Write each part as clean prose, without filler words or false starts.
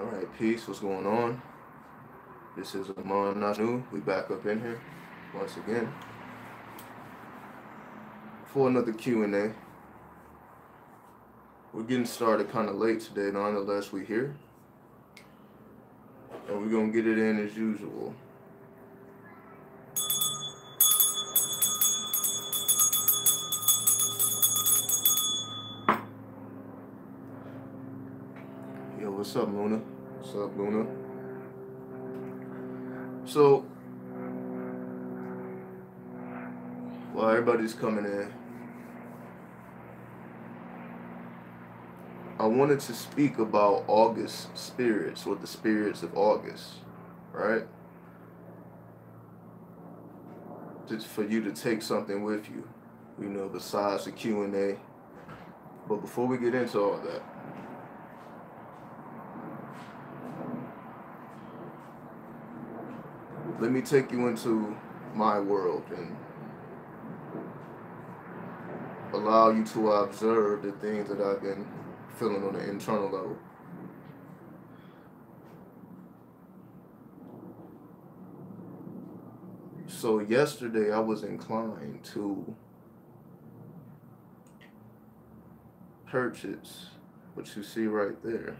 Alright, peace. What's going on? This is asharenu. We back up in here once again for another Q&A. We're getting started kind of late today, nonetheless we're here. And we're going to get it in as usual. Yo, what's up, Luna? What's up, Luna? So, while everybody's coming in, I wanted to speak about August spirits, or the spirits of August, right? Just for you to take something with you, besides the Q&A. But before we get into all that, let me take you into my world and allow you to observe the things that I've been feeling on the internal level. So yesterday I was inclined to purchase what you see right there.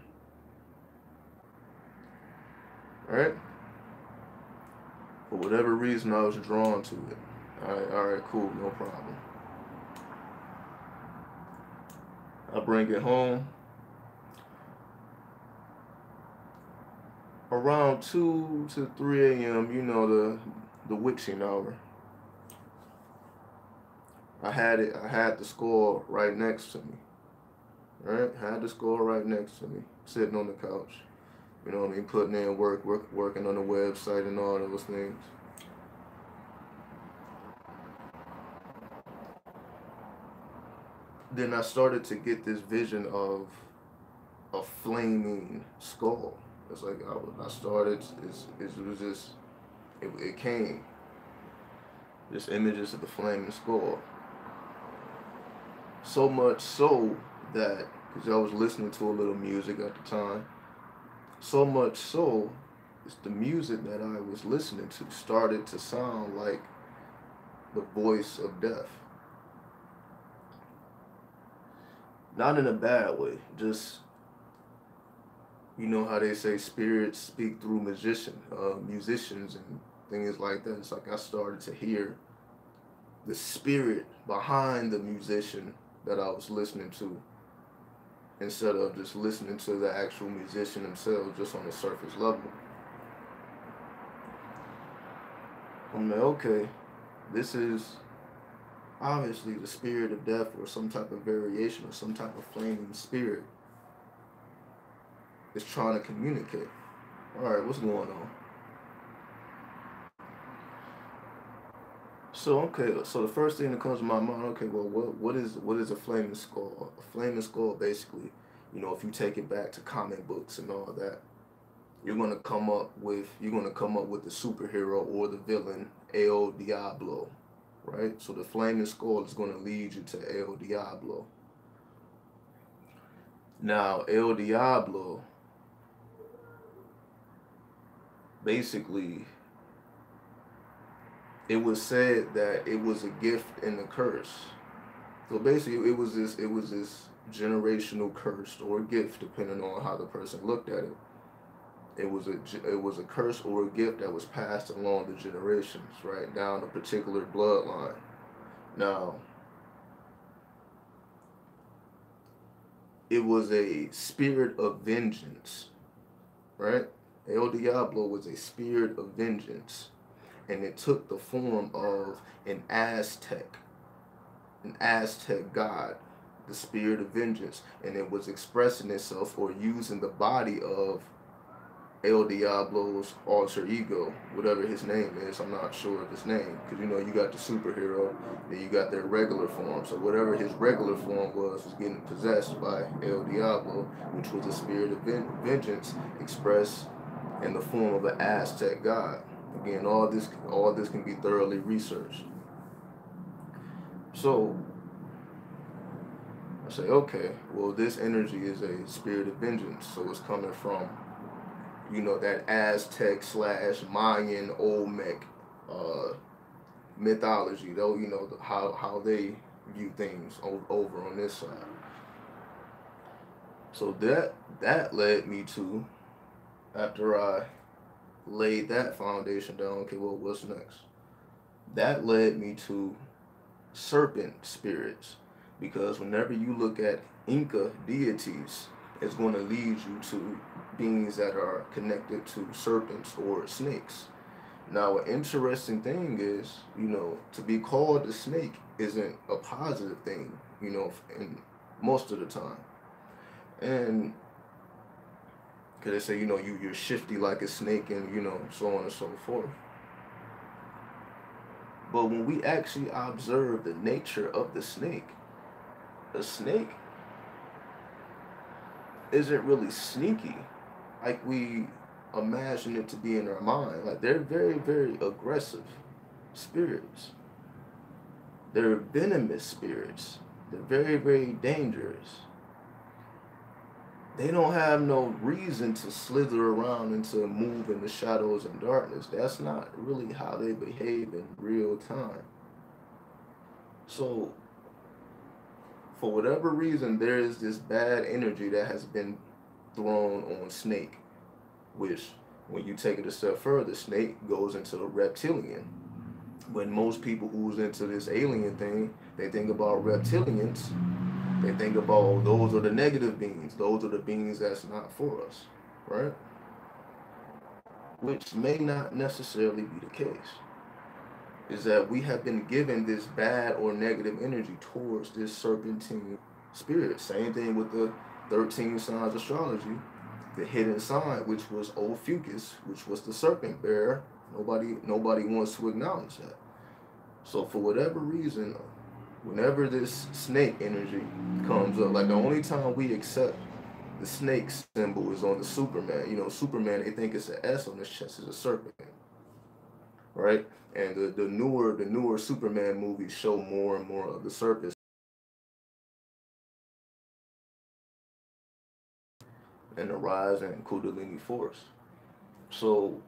Right? For whatever reason I was drawn to it. Alright, cool, no problem. I bring it home around 2 to 3 a.m., the witching hour. I had the score right next to me. Right? Had the score right next to me, sitting on the couch. You know what I mean? Putting in working on the website and all those things. Then I started to get this vision of a flaming skull. It's like I started, it came. Just images of the flaming skull. So much so that, because I was listening to a little music at the time, so much so, it's the music that I was listening to started to sound like the voice of death. Not in a bad way, just, you know how they say spirits speak through musicians and things like that. It's like I started to hear the spirit behind the musician that I was listening to, instead of just listening to the actual musician themselves just on the surface level. I'm like, okay, this is obviously the spirit of death, or some type of variation, or some type of flaming spirit is trying to communicate. Alright, what's going on? So the first thing that comes to my mind, okay, well, what is a flaming skull? A flaming skull, basically, if you take it back to comic books and all that, you're gonna come up with the superhero or the villain El Diablo, right? So the flaming skull is gonna lead you to El Diablo. Now, El Diablo, basically, it was said that it was a gift and a curse. So basically, it was this generational curse or gift, depending on how the person looked at it. It was a curse or a gift that was passed along the generations, right, down a particular bloodline. Now, it was a spirit of vengeance, right? El Diablo was a spirit of vengeance. And it took the form of an Aztec god, the spirit of vengeance, and it was expressing itself or using the body of El Diablo's alter ego, whatever his name is. I'm not sure of his name, because you got the superhero, then you got their regular form. So whatever his regular form was getting possessed by El Diablo, which was a spirit of vengeance expressed in the form of an Aztec god. Again, all this can be thoroughly researched. So I say, okay, well, this energy is a spirit of vengeance, so it's coming from you know, that Aztec slash Mayan Olmec uh, mythology, though, you know, how they view things over on this side. So that led me to, after I laid that foundation down, okay, well, what's next? That led me to serpent spirits, because whenever you look at Inca deities, it's going to lead you to beings that are connected to serpents or snakes. Now, an interesting thing is, you know, to be called a snake isn't a positive thing, you know, in most of the time. And because they say, you know, you're shifty like a snake, and, you know, so on and so forth. But when we actually observe the nature of the snake, a snake isn't really sneaky like we imagine it to be in our mind. Like, they're very, very aggressive spirits. They're venomous spirits. They're very, very dangerous. They don't have no reason to slither around and to move in the shadows and darkness. That's not really how they behave in real time. So, for whatever reason, there is this bad energy that has been thrown on snake, which, when you take it a step further, snake goes into the reptilian. When most people who's into this alien thing, they think about reptilians, they think about, oh, those are the negative beings, those are the beings that's not for us, right? Which may not necessarily be the case. Is that we have been given this bad or negative energy towards this serpentine spirit. Same thing with the 13 signs astrology. The hidden sign, which was Ophiuchus, which was the serpent bearer. Nobody wants to acknowledge that. So for whatever reason, whenever this snake energy comes up, like, the only time we accept the snake symbol is on the Superman. You know, Superman, they think it's an S on his chest, is a serpent, right? And the newer Superman movies show more and more of the serpent and the rise in Kundalini force. So,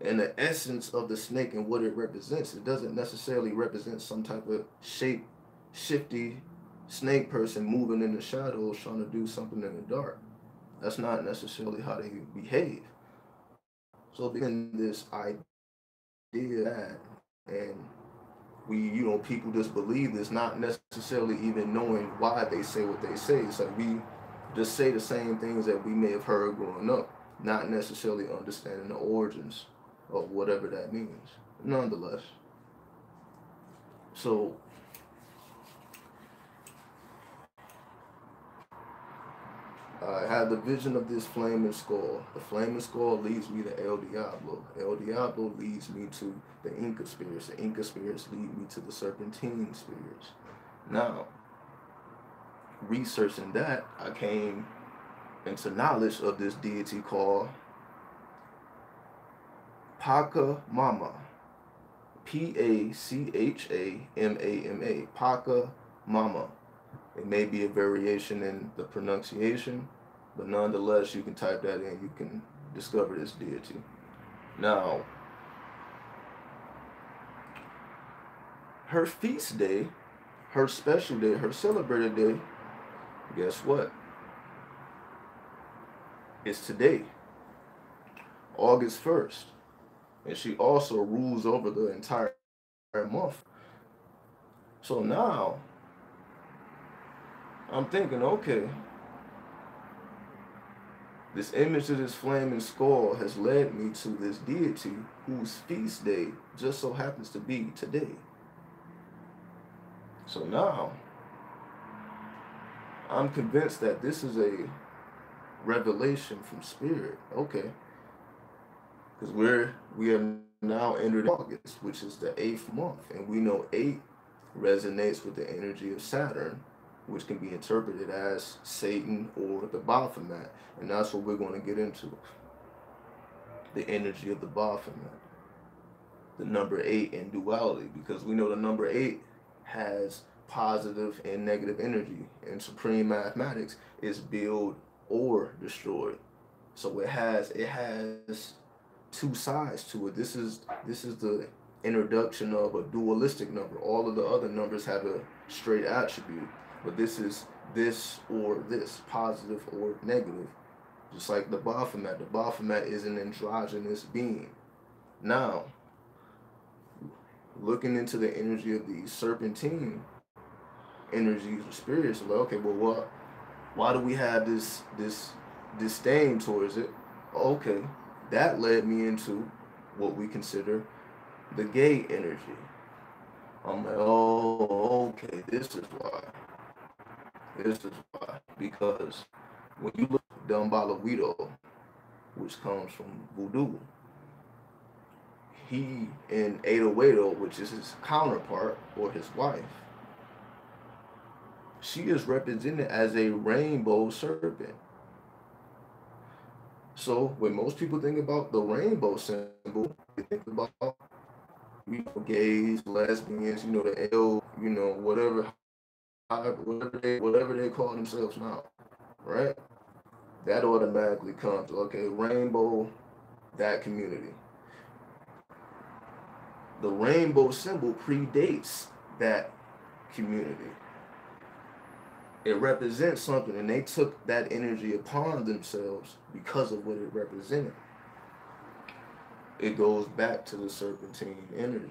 in the essence of the snake and what it represents, it doesn't necessarily represent some type of shifty snake person moving in the shadows trying to do something in the dark. That's not necessarily how they behave. So, begin this idea that, and we, you know, people just believe this, not necessarily even knowing why they say what they say. It's like we just say the same things that we may have heard growing up, not necessarily understanding the origins of whatever that means. Nonetheless, so I had the vision of this flaming skull. The flaming skull leads me to El Diablo. El Diablo leads me to the Inca spirits. The Inca spirits lead me to the Serpentine spirits. Now, researching that, I came into knowledge of this deity called Pachamama. Pachama. Pachamama. It may be a variation in the pronunciation, but nonetheless, you can type that in, you can discover this deity. Now, her feast day, her special day, her celebrated day, guess what? It's today, August 1st. And she also rules over the entire month. So now, I'm thinking, okay, this image of this flaming skull has led me to this deity whose feast day just so happens to be today. So now, I'm convinced that this is a revelation from spirit. Okay. Because we have now entered August, which is the 8th month. And we know 8 resonates with the energy of Saturn, which can be interpreted as Satan or the Baphomet. And that's what we're going to get into. The energy of the Baphomet. The number 8 in duality. Because we know the number 8 has positive and negative energy. In supreme mathematics, it's build or destroy. So it has two sides to it. This is the introduction of a dualistic number. All of the other numbers have a straight attribute, but this is this or this, positive or negative. Just like the Baphomet. The Baphomet is an androgynous being. Now, looking into the energy of these serpentine energies or spirits, like, okay, well, why do we have this disdain towards it? Okay, that led me into what we consider the gay energy. I'm like, oh, okay, this is why. This is why. Because when you look at Dumbalawido, which comes from voodoo, he in Ada Wado, which is his counterpart or his wife, she is represented as a rainbow serpent. So when most people think about the rainbow symbol, they think about gays, lesbians, the L, whatever they call themselves now, right? That automatically comes, okay, rainbow, that community. The rainbow symbol predates that community. It represents something, and they took that energy upon themselves because of what it represented. It goes back to the serpentine energy.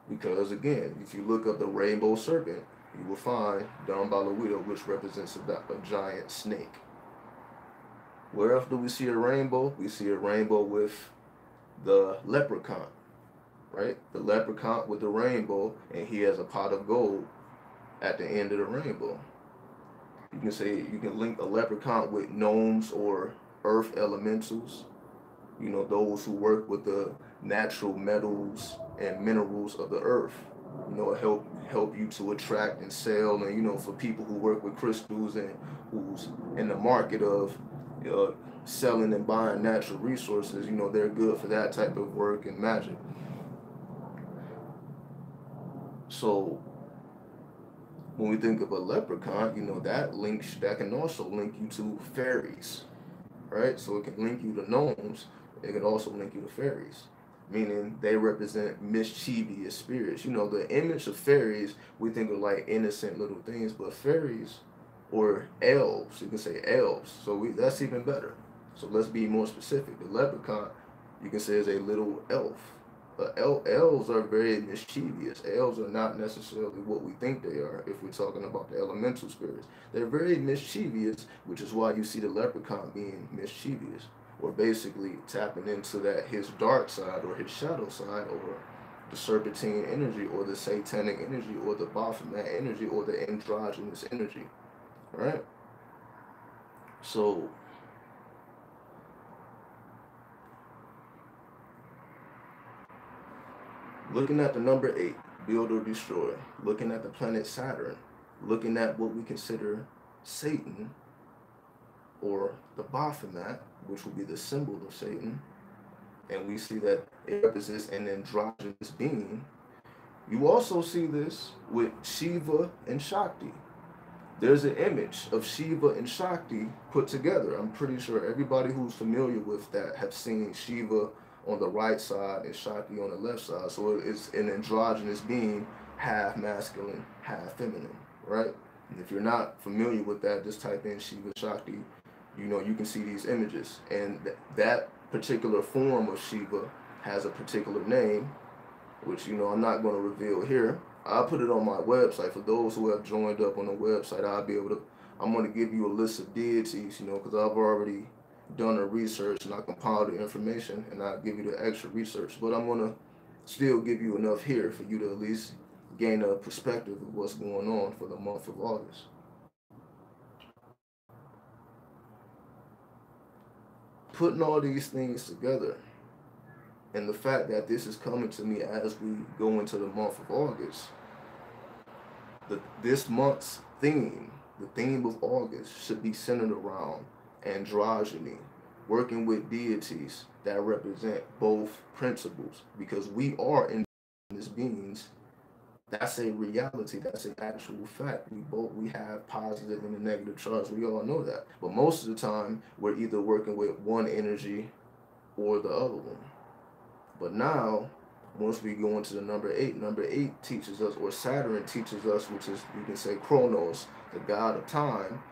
Because again, if you look up the rainbow serpent, you will find Dambalawida, which represents a giant snake. Where else do we see a rainbow? We see a rainbow with the leprechaun, right? The leprechaun with the rainbow, and he has a pot of gold at the end of the rainbow. You can link a leprechaun with gnomes or earth elementals, those who work with the natural metals and minerals of the earth. Help you to attract and sell, and for people who work with crystals and who's in the market of selling and buying natural resources, they're good for that type of work and magic. So when we think of a leprechaun, that can also link you to fairies, right? So it can link you to gnomes. It can also link you to fairies, meaning they represent mischievous spirits. The image of fairies, we think of like innocent little things, but fairies or elves, you can say elves. So that's even better. So let's be more specific. The leprechaun, you can say, is a little elf. Elves are very mischievous. Elves are not necessarily what we think they are if we're talking about the elemental spirits. They're very mischievous, which is why you see the leprechaun being mischievous, or basically tapping into that his dark side or his shadow side, or the serpentine energy, or the satanic energy, or the Baphomet energy, or the androgynous energy, right? So looking at the number 8, build or destroy, looking at the planet Saturn, looking at what we consider Satan, or the Baphomet, which will be the symbol of Satan, and we see that it represents an androgynous being. You also see this with Shiva and Shakti. There's an image of Shiva and Shakti put together. I'm pretty sure everybody who's familiar with that have seen Shiva on the right side and Shakti on the left side. So it's an androgynous being, half masculine, half feminine, right? And if you're not familiar with that, just type in Shiva Shakti. You can see these images. And that particular form of Shiva has a particular name, which, I'm not going to reveal here. I'll put it on my website. For those who have joined up on the website, I'm going to give you a list of deities, because I've already done the research and I compiled the information, and I'll give you the extra research. But I'm going to still give you enough here for you to at least gain a perspective of what's going on for the month of August. Putting all these things together, and the fact that this is coming to me as we go into the month of August, this month's theme, the theme of August, should be centered around androgyny, working with deities that represent both principles, because we are indigenous beings That's a reality. That's an actual fact. We have positive and a negative charge. We all know that. But most of the time, we're either working with one energy or the other one. But now, once we go into the number eight teaches us, or Saturn teaches us, which is, you can say, Chronos, the god of time,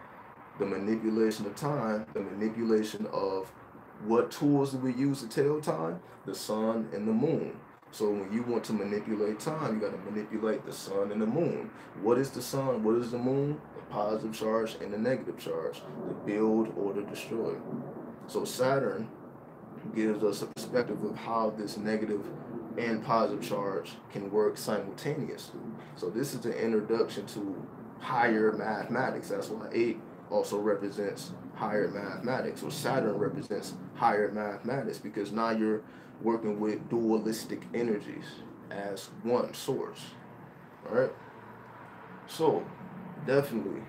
the manipulation of time, the manipulation of what tools do we use to tell time? The sun and the moon. So when you want to manipulate time, you got to manipulate the sun and the moon. What is the sun? What is the moon? The positive charge and the negative charge. To build or to destroy. So Saturn gives us a perspective of how this negative and positive charge can work simultaneously. So this is an introduction to higher mathematics. That's why 8 also represents higher mathematics, or Saturn represents higher mathematics, because now you're working with dualistic energies as one source. All right. So definitely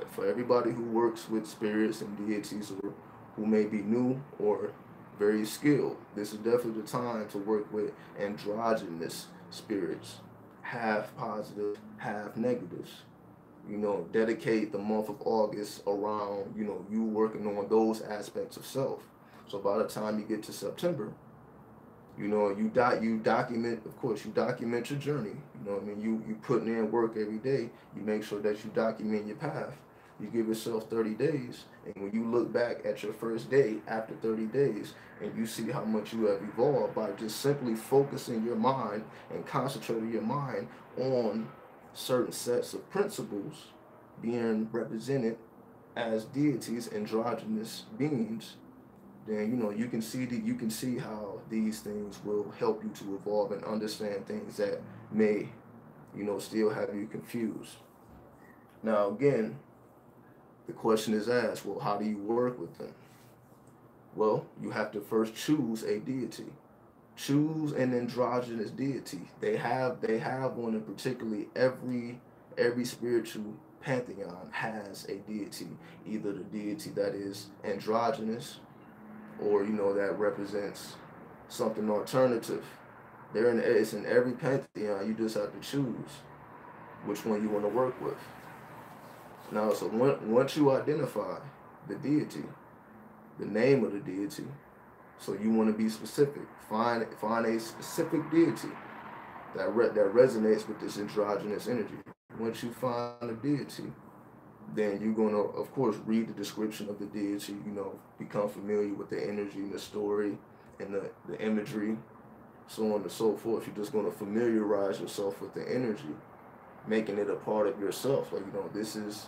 for everybody who works with spirits and deities, or who may be new or very skilled, this is definitely the time to work with androgynous spirits, half positive, half negatives. Dedicate the month of August around, you working on those aspects of self. So by the time you get to September, you document, of course, you document your journey. You putting in work every day. You make sure that you document your path. You give yourself 30 days, and when you look back at your first day after 30 days, and you see how much you have evolved by just simply focusing your mind and concentrating your mind on certain sets of principles being represented as deities, androgynous beings, then you can see how these things will help you to evolve and understand things that may still have you confused. Now again, the question is asked, well, how do you work with them? Well, you have to first choose a deity. Choose an androgynous deity. They have one, and particularly every spiritual pantheon has a deity, either the deity that is androgynous, or that represents something alternative. It's in every pantheon. You just have to choose which one you want to work with. Now, so once you identify the deity, the name of the deity, so you want to be specific. Find a specific deity that resonates with this androgynous energy. Once you find a deity, then you're going to, of course, read the description of the deity, become familiar with the energy and the story and the imagery, so on and so forth. You're just going to familiarize yourself with the energy, making it a part of yourself. Like, this is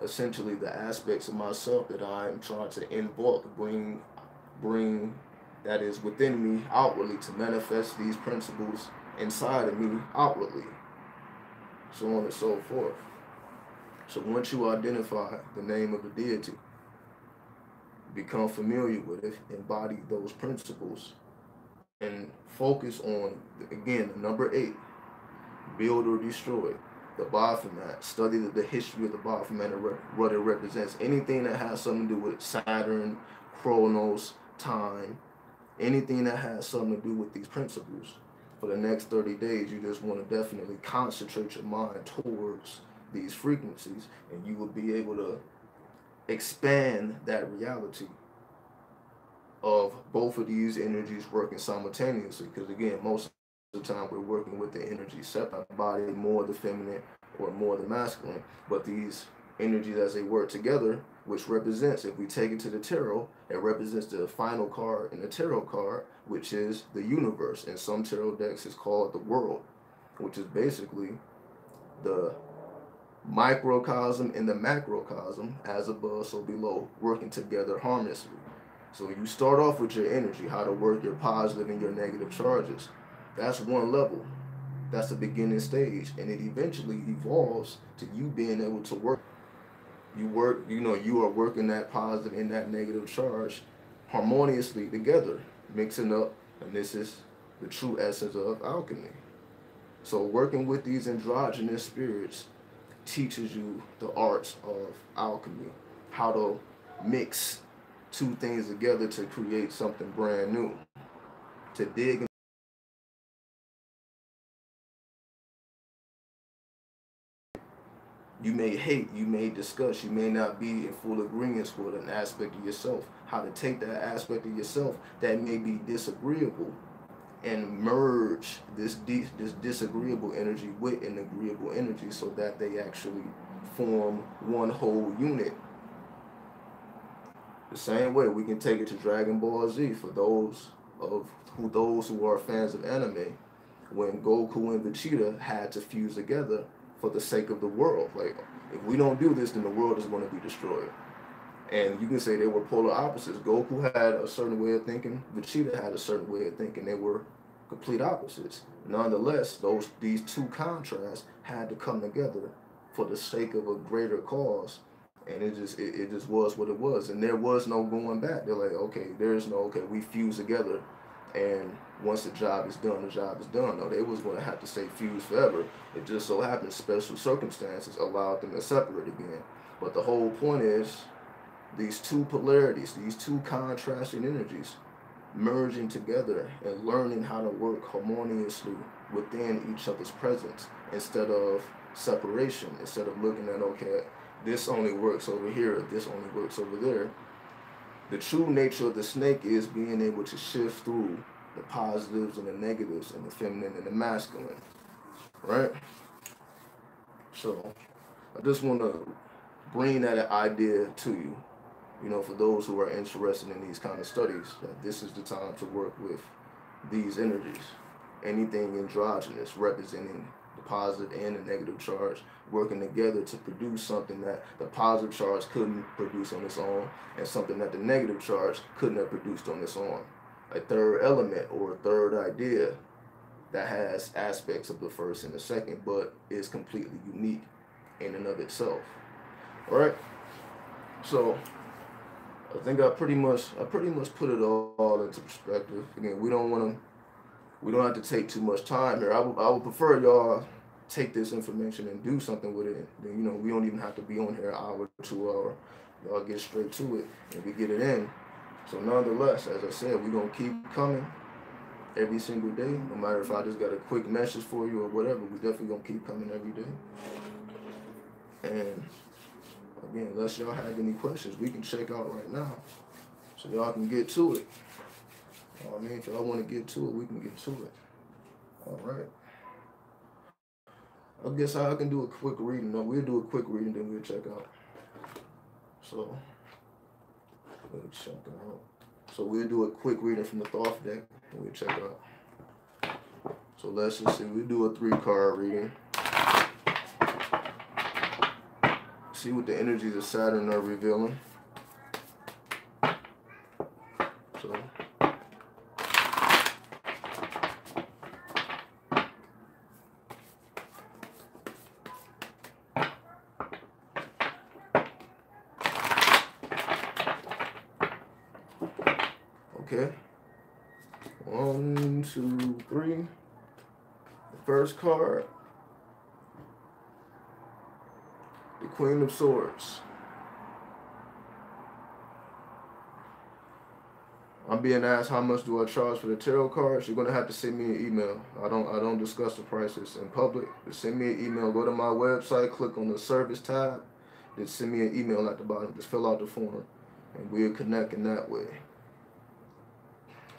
essentially the aspects of myself that I'm trying to invoke, bring that is within me outwardly, to manifest these principles inside of me outwardly, so on and so forth. So once you identify the name of the deity, become familiar with it, embody those principles, and focus on, again, the number 8, build or destroy. The Baphomet, study the history of the Baphomet and what it represents. Anything that has something to do with Saturn, Chronos, time, anything that has something to do with these principles. For the next 30 days, you just want to definitely concentrate your mind towards these frequencies, and you will be able to expand that reality of both of these energies working simultaneously. Because again, most of the time we're working with the energy separate, body more the feminine or more the masculine, but these energies, as they work together, which represents, if we take it to the tarot, it represents the final card in the tarot card, which is the universe. In some tarot decks, it's called the world, which is basically the microcosm and the macrocosm, as above, so below, working together harmoniously. So you start off with your energy, how to work your positive and your negative charges. That's one level. That's the beginning stage, and it eventually evolves to you being able to work. You are working that positive and that negative charge harmoniously together, mixing up, and this is the true essence of alchemy. So working with these androgynous spirits teaches you the arts of alchemy, how to mix two things together to create something brand new, to dig You may hate, you may discuss, you may not be in full agreement with an aspect of yourself. How to take that aspect of yourself that may be disagreeable and merge this disagreeable energy with an agreeable energy so that they actually form one whole unit. The same way we can take it to Dragon Ball Z for those who are fans of anime, when Goku and Vegeta had to fuse together for the sake of the world. Like, if we don't do this, then the world is going to be destroyed. And you can say they were polar opposites. Goku had a certain way of thinking. Vegeta had a certain way of thinking. They were complete opposites. Nonetheless, these two contrasts had to come together for the sake of a greater cause. And it just was what it was. And there was no going back. They're like, okay, there's no, okay, we fuse together. And once the job is done, the job is done. No, they was going to have to stay fused forever. It just so happened special circumstances allowed them to separate again. But the whole point is, these two polarities, these two contrasting energies, merging together and learning how to work harmoniously within each other's presence instead of separation, instead of looking at, okay, this only works over here, this only works over there. The true nature of the snake is being able to shift through the positives and the negatives and the feminine and the masculine, right? So I just want to bring that idea to you, for those who are interested in these kind of studies, that this is the time to work with these energies. Anything androgynous, representing the positive and the negative charge, working together to produce something that the positive charge couldn't produce on its own, and something that the negative charge couldn't have produced on its own. A third element or a third idea that has aspects of the first and the second, but is completely unique in and of itself. All right? So I think I pretty much put it all into perspective. Again, we don't have to take too much time here. I would prefer y'all take this information and do something with it. Then, we don't even have to be on here an hour, 2 hours. Y'all get straight to it and we get it in. So nonetheless, as I said, we're gonna keep coming every single day. No matter if I just got a quick message for you or whatever, we definitely gonna keep coming every day. And again, unless y'all have any questions, we can check out right now, so y'all can get to it. I mean, if y'all want to get to it, we can get to it. All right. I guess I can do a quick reading. No, we'll do a quick reading, then we'll check out. So, let's check it out. So we'll do a quick reading from the Thoth deck, and we'll check out. So let's just see. We'll do a 3-card reading. See what the energies of Saturn are revealing. So, okay. 1, 2, 3. The first card, the Queen of Swords. I'm being asked how much do I charge for the tarot cards. You're gonna have to send me an email. I don't discuss the prices in public. Just send me an email. Go to my website, click on the service tab, then send me an email at the bottom. Just fill out the form, and we'll connect in that way.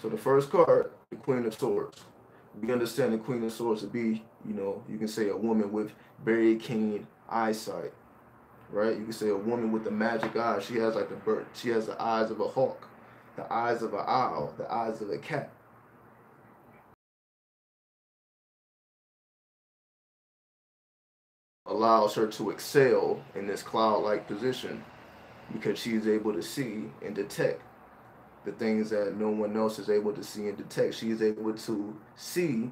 So the first card, the Queen of Swords. We understand the Queen of Swords to be, you can say a woman with very keen eyesight, right? You can say a woman with the magic eyes. She has like the bird. She has the eyes of a hawk, the eyes of an owl, the eyes of a cat. Allows her to excel in this cloud-like position because she is able to see and detect the things that no one else is able to see and detect. She is able to see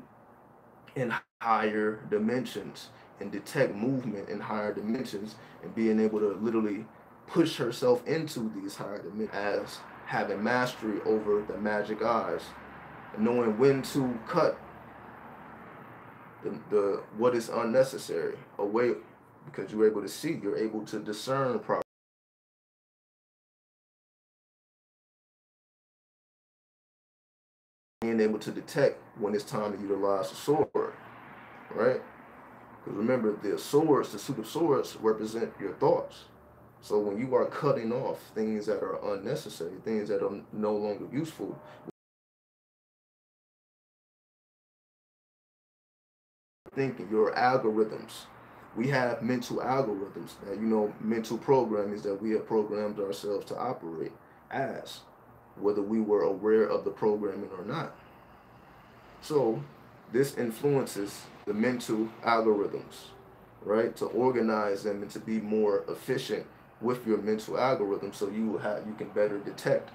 in higher dimensions and detect movement in higher dimensions, and being able to literally push herself into these higher dimensions as having mastery over the magic eyes, and knowing when to cut the what is unnecessary away, because you're able to see, you're able to discern properly. Being able to detect when it's time to utilize the sword, right? Because remember, the swords, the suit of swords, represent your thoughts. So when you are cutting off things that are unnecessary, things that are no longer useful, thinking, your algorithms. We have mental algorithms. Now, you know, mental programming is that we have programmed ourselves to operate as, whether we were aware of the programming or not. So, this influences the mental algorithms, right? To organize them and to be more efficient with your mental algorithm, so you can better detect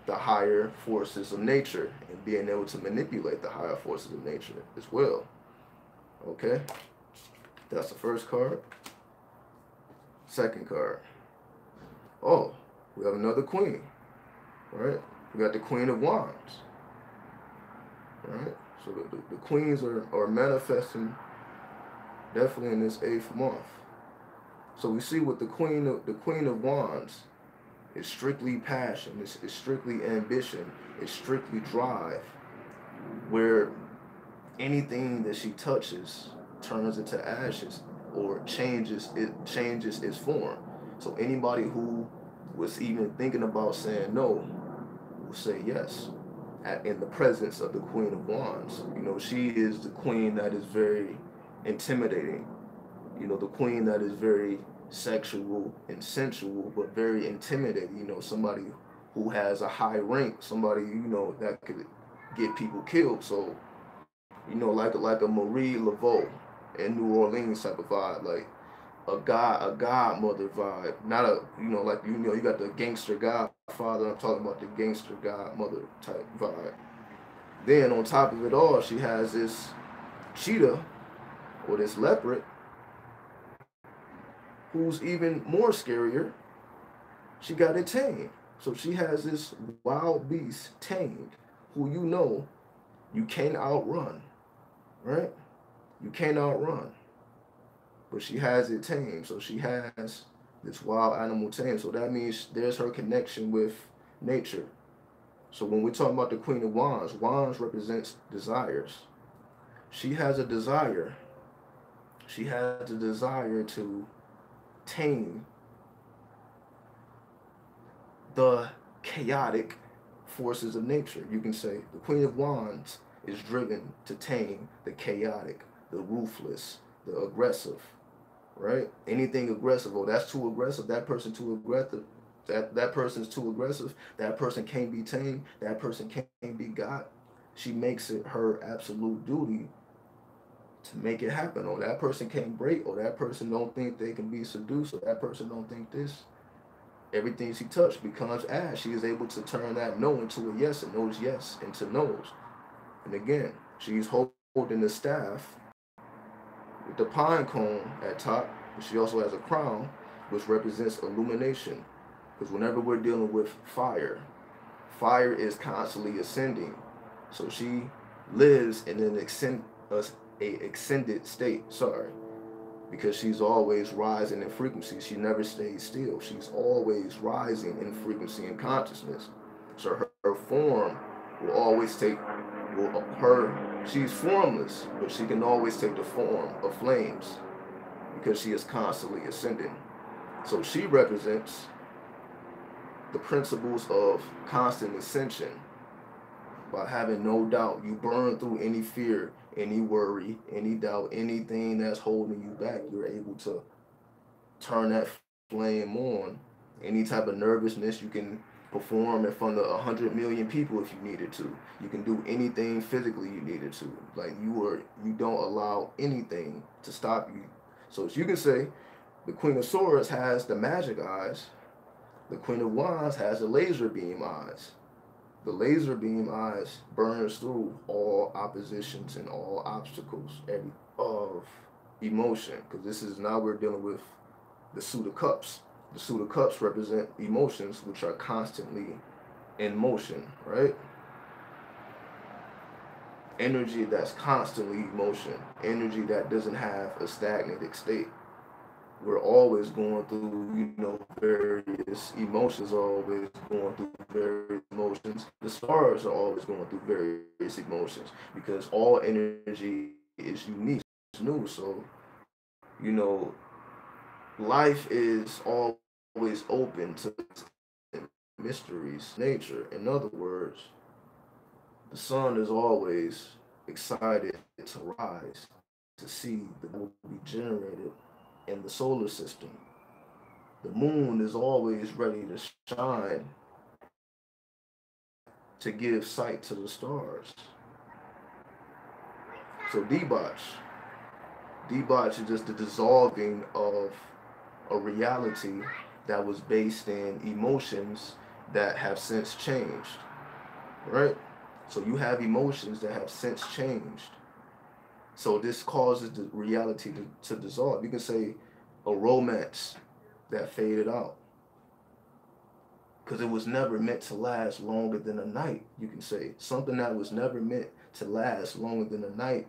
the higher forces of nature and being able to manipulate the higher forces of nature as well. Okay, that's the first card. Second card. Oh, we have another queen, right? We got the Queen of Wands, right? So the queens are manifesting definitely in this 8th month. So we see with the Queen of Wands, it's strictly passion, it's strictly ambition, it's strictly drive, where anything that she touches turns into ashes or changes its form. So anybody who was even thinking about saying no will say yes in the presence of the Queen of Wands. You know, she is the queen that is very intimidating. You know, the queen that is very sexual and sensual, but very intimidating. You know, somebody who has a high rank, somebody, you know, that could get people killed. So, you know, like a Marie Laveau in New Orleans type of vibe, like a godmother vibe, not a, you know, like, you know, you got the gangster godfather. I'm talking about the gangster godmother type vibe. Then on top of it all, she has this cheetah or this leopard who's even more scarier. She got it tamed. So she has this wild beast tamed who, you know, you can't outrun, right? You can't outrun. But she has it tamed. So she has this wild animal tamed. So that means there's her connection with nature. So when we're talking about the Queen of Wands, Wands represents desires. She has a desire. She has a desire to tame the chaotic forces of nature. You can say the Queen of Wands is driven to tame the chaotic, the ruthless, the aggressive, right? Anything aggressive, oh, that's too aggressive, that person too aggressive, that person's too aggressive, that person can't be tamed, that person can't be got. She makes it her absolute duty to make it happen. Or that person can't break, or that person don't think they can be seduced, or that person don't think this. Everything she touched becomes ash. She is able to turn that no into a yes and those yes into no's. And again, she's holding the staff with the pine cone at top. But she also has a crown, which represents illumination. Because whenever we're dealing with fire, fire is constantly ascending. So she lives in an extended state. Sorry. Because she's always rising in frequency. She never stays still. She's always rising in frequency and consciousness. So her form will always take, she's formless, but she can always take the form of flames because she is constantly ascending. So she represents the principles of constant ascension. By having no doubt, you burn through any fear, any worry, any doubt, anything that's holding you back. You're able to turn that flame on. Any type of nervousness, you can perform in front of 100 million people if you needed to. You can do anything physically you needed to. Like you don't allow anything to stop you. So as you can say, the Queen of Swords has the magic eyes. The Queen of Wands has the laser beam eyes. The laser beam eyes burns through all oppositions and all obstacles of emotion. Because this is now we're dealing with the suit of cups. The suit of cups represent emotions which are constantly in motion, right? Energy that's constantly in motion. Energy that doesn't have a stagnated state. We're always going through, you know, various emotions, always going through various emotions. The stars are always going through various emotions because all energy is unique. new. So, you know, life is always open to mysteries, nature. In other words, the sun is always excited to rise to see that will be generated in the solar system. The moon is always ready to shine to give sight to the stars. So debauch is just the dissolving of a reality that was based in emotions that have since changed, right? So you have emotions that have since changed. So this causes the reality to dissolve. You can say a romance that faded out because it was never meant to last longer than a night. You can say something that was never meant to last longer than a night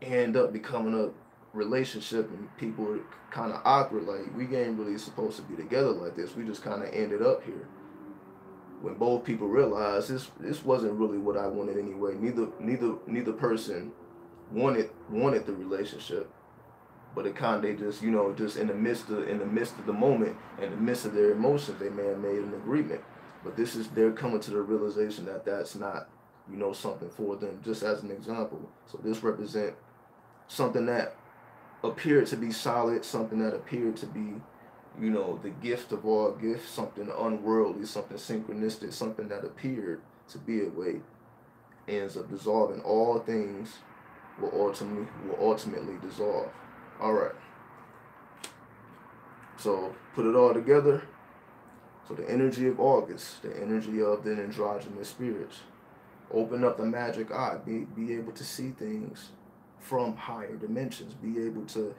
end up becoming a relationship, and people are kind of awkward. Like, we ain't really supposed to be together like this. We just kind of ended up here. When both people realize this wasn't really what I wanted anyway. Neither person wanted the relationship, but it kind of, they just, just in the midst of the moment, in the midst of their emotions, they may have made an agreement. But this is, they're coming to the realization that that's not, something for them. Just as an example, so this represent something that appeared to be solid, something that appeared to be, the gift of all gifts, something unworldly, something synchronistic, something that appeared to be a way, ends up dissolving. All things will ultimately dissolve. All right. So put it all together. So the energy of August, the energy of the androgynous spirits, open up the magic eye, be able to see things from higher dimensions, be able to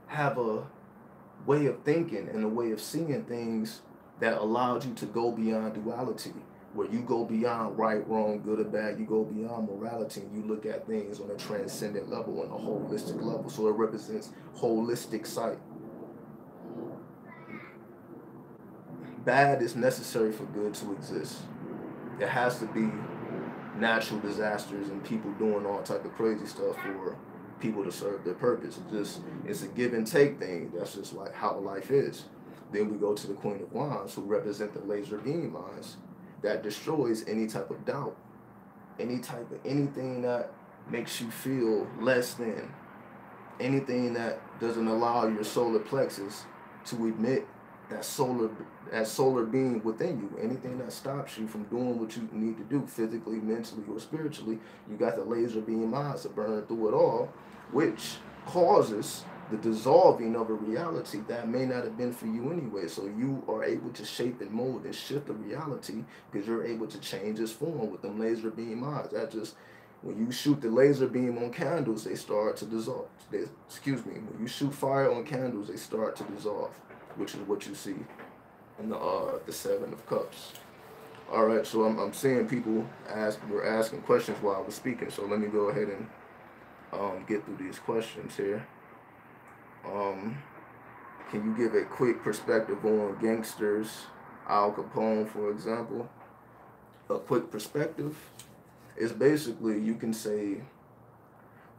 have a way of thinking and a way of seeing things that allowed you to go beyond duality, where you go beyond right, wrong, good or bad. You go beyond morality and you look at things on a transcendent level, on a holistic level. So it represents holistic sight. Bad is necessary for good to exist. It has to be natural disasters and people doing all type of crazy stuff for people to serve their purpose. It's a give and take thing. That's just like how life is. Then we go to the Queen of Wands, who represent the laser beam lines that destroys any type of doubt, anything that makes you feel less than, anything that doesn't allow your solar plexus to emit that solar being within you. Anything that stops you from doing what you need to do physically, mentally, or spiritually, you got the laser beam eyes to burn through it all, which causes the dissolving of a reality that may not have been for you anyway. So you are able to shape and mold and shift the reality because you're able to change its form with them laser beam eyes. That just, when you shoot the laser beam on candles, they start to dissolve. When you shoot fire on candles, they start to dissolve, which is what you see in the Seven of Cups. All right, so I'm seeing people were asking questions while I was speaking. So let me go ahead and get through these questions here. Can you give a quick perspective on gangsters, Al Capone, for example? A quick perspective is basically, you can say,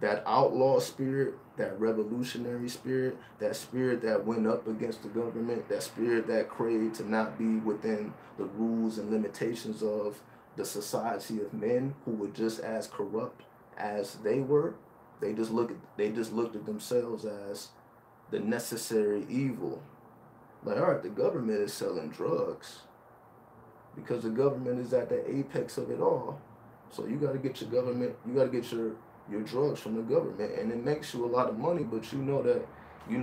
that outlaw spirit, that revolutionary spirit, that spirit that went up against the government, that spirit that craved to not be within the rules and limitations of the society of men who were just as corrupt as they were. They just looked at themselves as the necessary evil. Like, all right, the government is selling drugs because the government is at the apex of it all. So you got to get your drugs from the government, and it makes you a lot of money, but you know that, you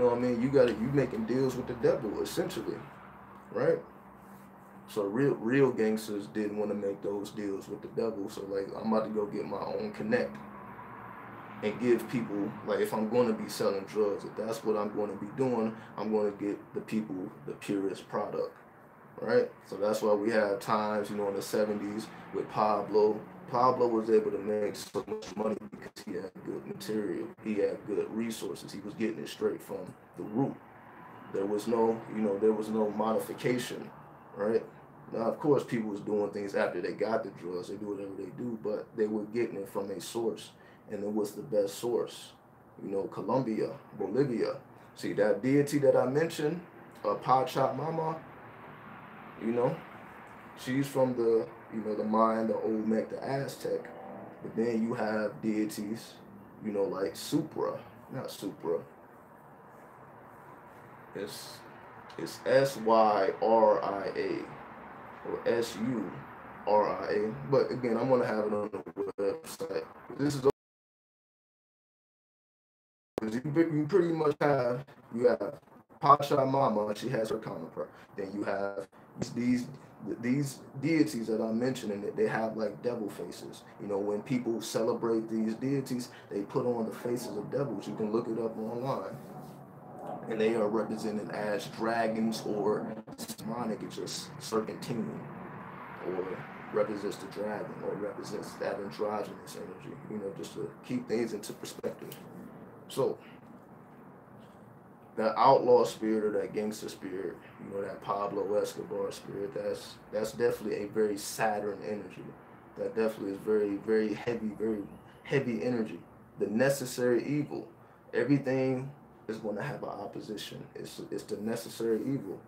making deals with the devil, essentially, right? So real gangsters didn't want to make those deals with the devil. So, like, I'm about to go get my own connect and give people, like, if I'm going to be selling drugs, if that's what I'm going to be doing, I'm going to get the people the purest product, right? So that's why we have times, in the 70s with Pablo. Pablo was able to make so much money because he had good material. He had good resources. He was getting it straight from the root. There was no modification, right? Now, of course, people was doing things after they got the drugs. They do whatever they do, but they were getting it from a source, and it was the best source. Colombia, Bolivia. See that deity that I mentioned, Pachamama, you know, she's from the Mayan, the Olmec, the Aztec. But then you have deities, like Supra, not Supra. It's it's Syria or Suria. But again, I'm gonna have it on the website. This is you pretty much you have Pasha Mama, she has her counterpart. Then you have these these deities that I mentioned, and they have like devil faces. When people celebrate these deities, they put on the faces of devils. You can look it up online, and they are represented as dragons or demonic. It's just serpentine, or represents the dragon, or represents that androgynous energy. Just to keep things into perspective. So that outlaw spirit or that gangster spirit, that Pablo Escobar spirit, that's definitely a very Saturn energy. That definitely is very heavy energy. The necessary evil. Everything is going to have an opposition. It's the necessary evil.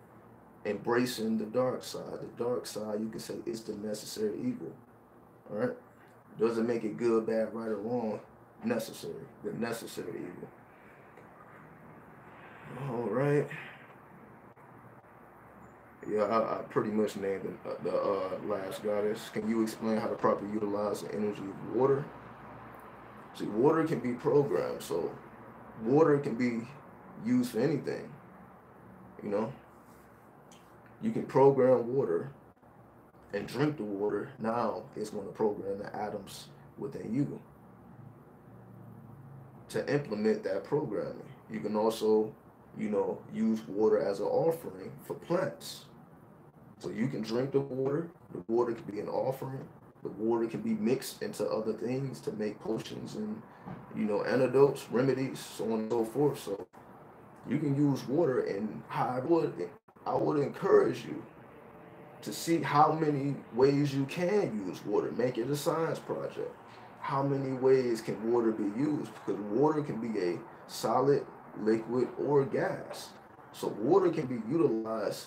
Embracing the dark side. The dark side, you can say, is the necessary evil. All right? Doesn't make it good, bad, right, or wrong. Necessary. The necessary evil. All right. Yeah, I pretty much named the last goddess. Can you explain how to properly utilize the energy of water? See, water can be programmed, so water can be used for anything. You know, you can program water and drink the water. Now it's going to program the atoms within you to implement that programming. You can also, use water as an offering for plants. So you can drink the water. The water can be an offering. The water can be mixed into other things to make potions and, antidotes, remedies, so on and so forth. So you can use water, and I would encourage you to see how many ways you can use water. Make it a science project. How many ways can water be used? Because water can be a solid, liquid, or gas. So water can be utilized,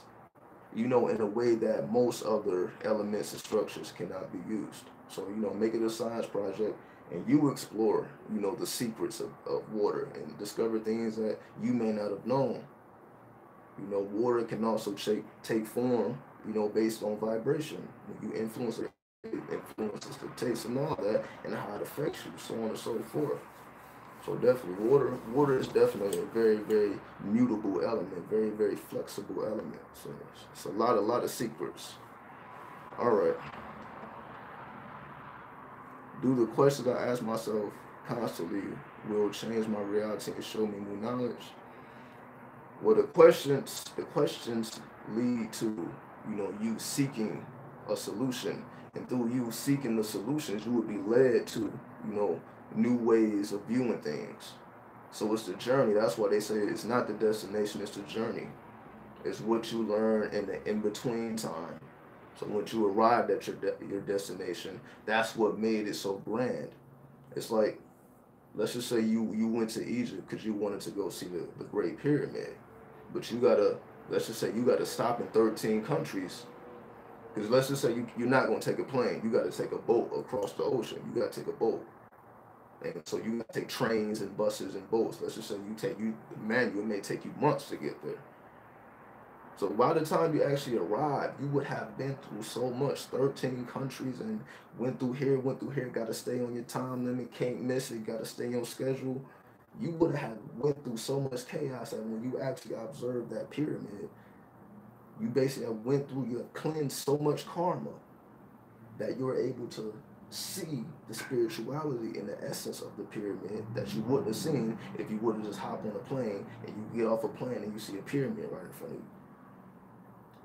in a way that most other elements and structures cannot be used. So, make it a science project, and you explore, the secrets of water and discover things that you may not have known. Water can also take form, based on vibration. When you influence it, it influences the taste and all that, and how it affects you, so on and so forth. So definitely, water is definitely a very mutable element, very flexible element. So it's a lot of secrets. All right. Do the questions I ask myself constantly will change my reality and show me new knowledge? Well, the questions lead to, you seeking a solution, and through you seeking the solutions, you would be led to, new ways of viewing things. So it's the journey. That's why they say it's not the destination; it's the journey. It's what you learn in the in between time. So once you arrived at your destination, that's what made it so grand. It's like, let's just say you went to Egypt because you wanted to go see the Great Pyramid, but let's just say you gotta stop in 13 countries. Because let's just say you're not going to take a plane. You got to take a boat across the ocean. You got to take a boat. And so you got to take trains and buses and boats. Let's just say it may take you months to get there. So by the time you actually arrive, you would have been through so much, 13 countries, and went through here, got to stay on your time limit, can't miss it, got to stay on schedule. You would have went through so much chaos that when you actually observed that pyramid, you basically you have cleansed so much karma that you're able to see the spirituality and the essence of the pyramid that you wouldn't have seen if you would have just hopped on a plane and you get off a plane and you see a pyramid right in front of you.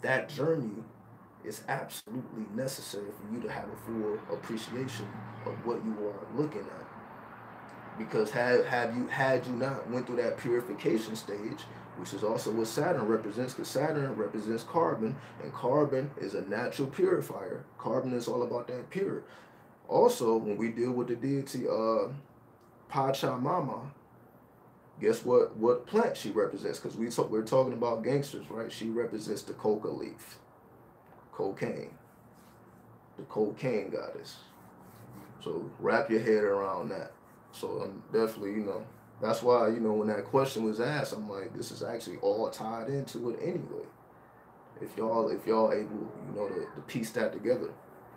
That journey is absolutely necessary for you to have a full appreciation of what you are looking at. Because had you not went through that purification stage, which is also what Saturn represents, because Saturn represents carbon, and carbon is a natural purifier. Carbon is all about that pure. Also, when we deal with the deity Pachamama, Guess what plant she represents? Because we're talking about gangsters, right? She represents the coca leaf, cocaine, the cocaine goddess. So wrap your head around that. So I'm definitely, that's why, when that question was asked, I'm like, this is actually all tied into it anyway. If y'all able, to piece that together.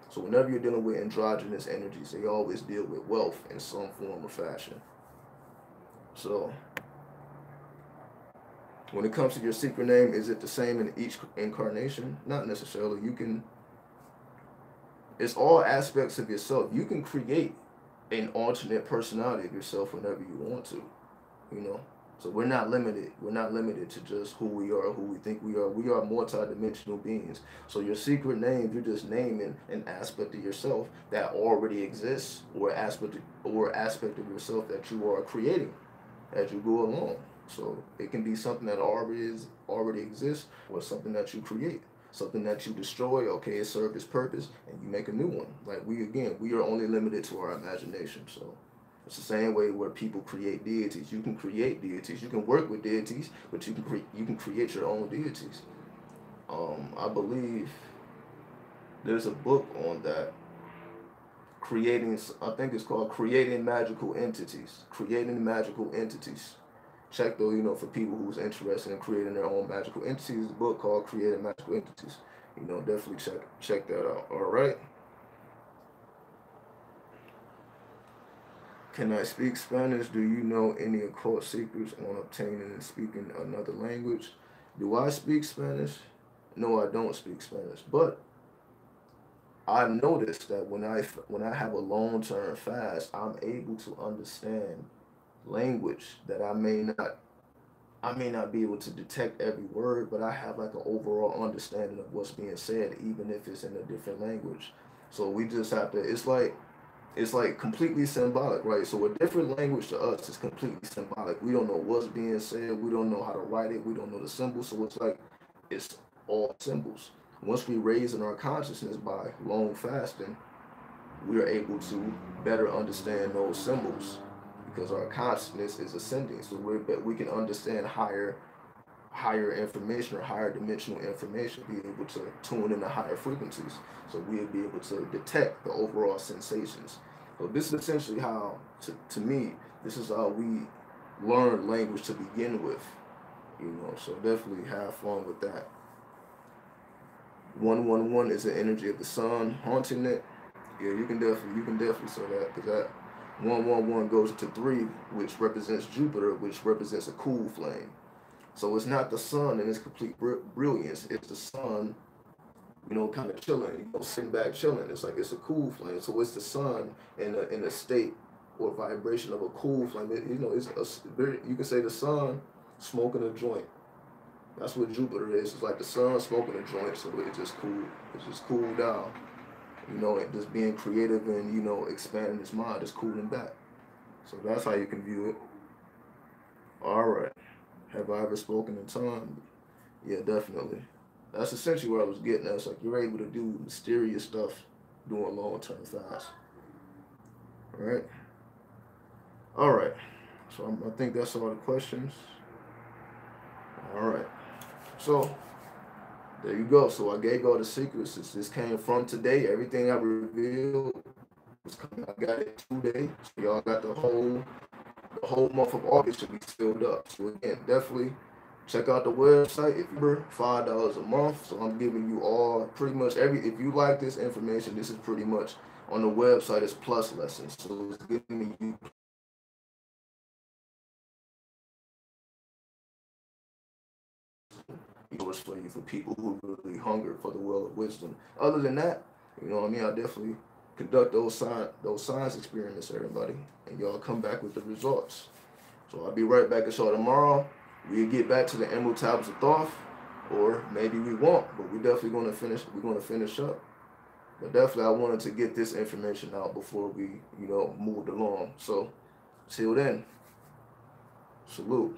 So whenever you're dealing with androgynous energies, they always deal with wealth in some form or fashion. So when it comes to your secret name, is it the same in each incarnation? Not necessarily. It's all aspects of yourself. You can create an alternate personality of yourself whenever you want to, you know. So we're not limited. We're not limited to just who we are, who we think we are. We are multi-dimensional beings. So your secret name, you're just naming an aspect of yourself that already exists, or aspect of yourself that you are creating as you go along. So it can be something that already exists, or something that you create, something that you destroy. Okay, it served its purpose, and you make a new one. Like we are only limited to our imagination. So it's the same way where people create deities. You can create deities. You can work with deities, but you can create your own deities. I believe there's a book on that, creating. I think it's called Creating Magical Entities. Creating Magical Entities. Check though, for people who's interested in creating their own magical entities, a book called Creating Magical Entities. Definitely check that out. All right. Can I speak Spanish? Do you know any occult secrets on obtaining and speaking another language? Do I speak Spanish? No, I don't speak Spanish. But I've noticed that when I have a long term fast, I'm able to understand language that I may not be able to detect every word, but I have like an overall understanding of what's being said, even if it's in a different language. So we just have to. It's like completely symbolic, right? So a different language to us is completely symbolic. We don't know what's being said. We don't know how to write it. We don't know the symbols. So it's like it's all symbols. Once we raise in our consciousness by long fasting, we are able to better understand those symbols because our consciousness is ascending. So we can understand higher information or higher dimensional information, be able to tune into higher frequencies. So we'll be able to detect the overall sensations. So this is essentially how, to me, this is how we learn language to begin with. So definitely have fun with that. 111 is the energy of the sun haunting it. Yeah, you can definitely say that, because that 111 goes to 3, which represents Jupiter, which represents a cool flame. So it's not the sun in its complete brilliance. It's the sun, kind of chilling, sitting back chilling. It's like it's a cool flame. So it's the sun in a state or vibration of a cool flame. You can say the sun smoking a joint. That's what Jupiter is. It's like the sun smoking a joint. So it just cool. It's just cooled down. And just being creative and expanding his mind is cooling back. So that's how you can view it. All right. Have I ever spoken in tongue? Yeah, definitely. That's essentially where I was getting at. It's like you're able to do mysterious stuff doing long term fast. All right. All right. So I think that's all the questions. All right. So there you go. So I gave all the secrets. This came from today. Everything I revealed was coming. I got it today. So y'all got the whole month of August should be filled up. So again, definitely check out the website. If you're $5 a month, so I'm giving you all pretty much if you like this information, this is pretty much on the website. It's plus lessons. So it's giving you for people who really hunger for the well of wisdom. Other than that, what I mean, I definitely conduct those science experiments, everybody, and y'all come back with the results. So I'll be right back at y'all tomorrow. We'll get back to the Emerald Tablets of Thoth, or maybe we won't, but we're definitely going to finish. We're going to finish up. But definitely, I wanted to get this information out before we, moved along. So, till then, salute.